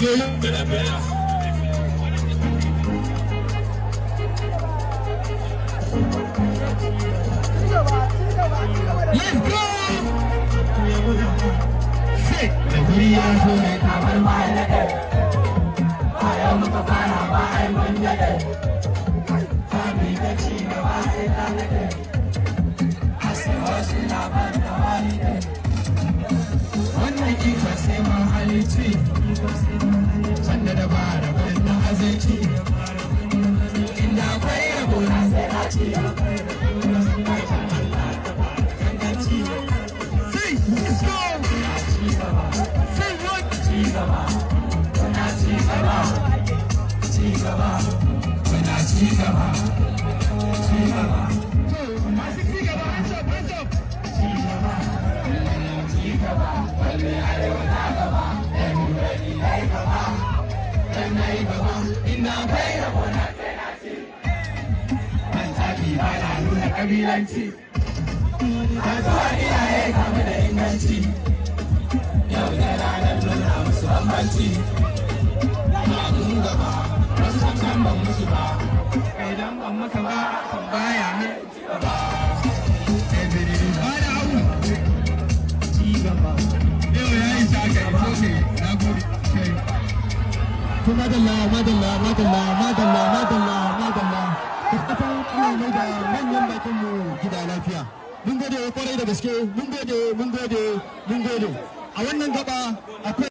Let's go! Sick! The video is going to come my head. I am the fire by Monday. Family that she was in the day. I say, what's in our holiday? One night you can say my holiday. Sunday the bar, but no hesitation. In the way, I said, I cheer. Kabilanci, addu'a iyaye kama da inganci, yau da ranar nuna musu bambanci, abin gaba wasu sannan ban musu ba, idan ban maka ba kan baya har gaba. Ba da abu, ci gaba. Yau ya yi shaka ya soke, na gode. To madalla, madalla, madalla, madalla, madalla, madalla. Ita ana mai da manyan bakin mu gida lafiya. Mun gode kwarai da gaske, mun gode. A wannan gaba akwai